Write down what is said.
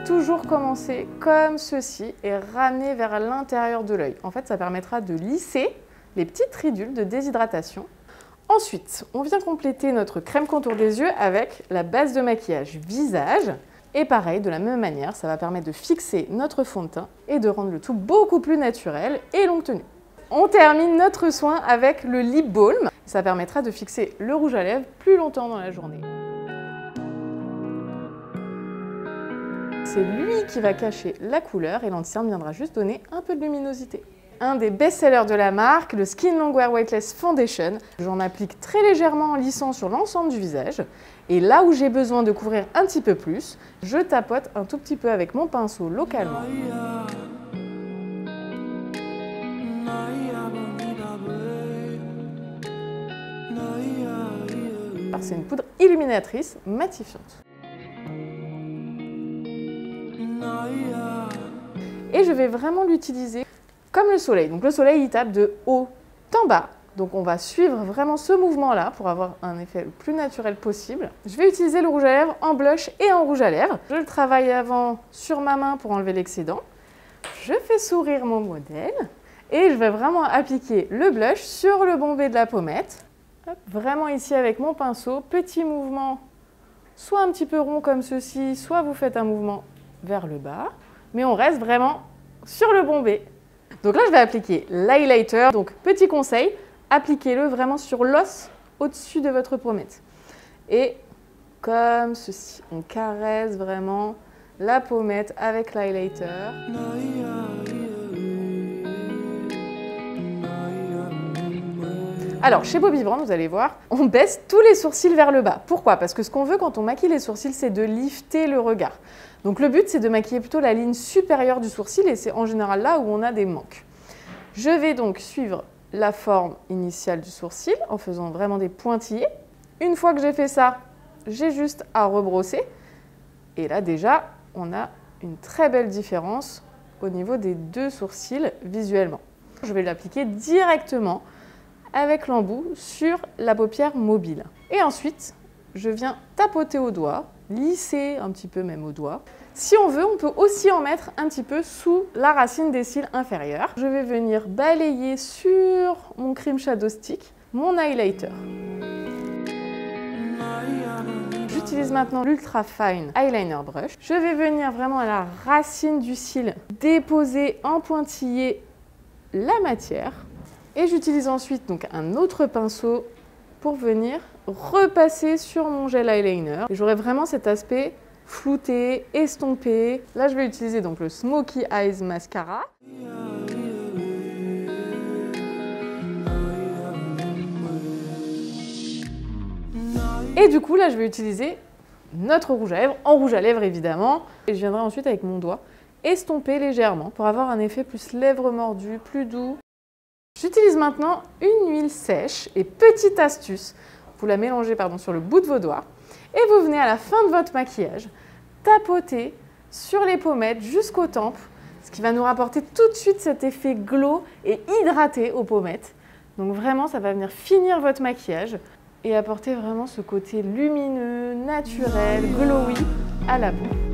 toujours commencer comme ceci et ramener vers l'intérieur de l'œil. En fait, ça permettra de lisser les petites ridules de déshydratation. Ensuite, on vient compléter notre crème contour des yeux avec la base de maquillage visage. Et pareil, de la même manière, ça va permettre de fixer notre fond de teint et de rendre le tout beaucoup plus naturel et longue tenue. On termine notre soin avec le lip balm. Ça permettra de fixer le rouge à lèvres plus longtemps dans la journée. C'est lui qui va cacher la couleur et l'anti-cerne viendra juste donner un peu de luminosité. Un des best-sellers de la marque, le Skin Longwear Weightless Foundation. J'en applique très légèrement en lissant sur l'ensemble du visage. Et là où j'ai besoin de couvrir un petit peu plus, je tapote un tout petit peu avec mon pinceau localement. C'est une poudre illuminatrice matifiante. Et je vais vraiment l'utiliser comme le soleil. Donc le soleil, il tape de haut en bas. Donc on va suivre vraiment ce mouvement-là pour avoir un effet le plus naturel possible. Je vais utiliser le rouge à lèvres en blush et en rouge à lèvres. Je le travaille avant sur ma main pour enlever l'excédent. Je fais sourire mon modèle et je vais vraiment appliquer le blush sur le bombé de la pommette. Hop, vraiment ici avec mon pinceau, petit mouvement, soit un petit peu rond comme ceci, soit vous faites un mouvement vers le bas. Mais on reste vraiment sur le bombé. Donc là, je vais appliquer l'highlighter. Donc petit conseil, appliquez-le vraiment sur l'os au-dessus de votre pommette. Et comme ceci, on caresse vraiment la pommette avec l'highlighter. Alors, chez Bobbi Brown, vous allez voir, on baisse tous les sourcils vers le bas. Pourquoi? Parce que ce qu'on veut quand on maquille les sourcils, c'est de lifter le regard. Donc le but, c'est de maquiller plutôt la ligne supérieure du sourcil et c'est en général là où on a des manques. Je vais donc suivre la forme initiale du sourcil en faisant vraiment des pointillés. Une fois que j'ai fait ça, j'ai juste à rebrosser. Et là, déjà, on a une très belle différence au niveau des deux sourcils visuellement. Je vais l'appliquer directement avec l'embout sur la paupière mobile. Et ensuite, je viens tapoter au doigt, lisser un petit peu même au doigt. Si on veut, on peut aussi en mettre un petit peu sous la racine des cils inférieurs. Je vais venir balayer sur mon Cream Shadow Stick mon highlighter. J'utilise maintenant l'Ultra Fine Eyeliner Brush. Je vais venir vraiment à la racine du cil, déposer en pointillé la matière. Et j'utilise ensuite donc un autre pinceau pour venir repasser sur mon gel eyeliner. J'aurai vraiment cet aspect flouté, estompé. Là, je vais utiliser donc le Smoky Eyes Mascara. Et du coup, là, je vais utiliser notre rouge à lèvres, en rouge à lèvres évidemment. Et je viendrai ensuite avec mon doigt estomper légèrement pour avoir un effet plus lèvres mordues, plus doux. J'utilise maintenant une huile sèche et petite astuce, vous la mélangez sur le bout de vos doigts et vous venez à la fin de votre maquillage tapoter sur les pommettes jusqu'aux tempes, ce qui va nous rapporter tout de suite cet effet glow et hydraté aux pommettes. Donc vraiment, ça va venir finir votre maquillage et apporter vraiment ce côté lumineux, naturel, glowy à la peau.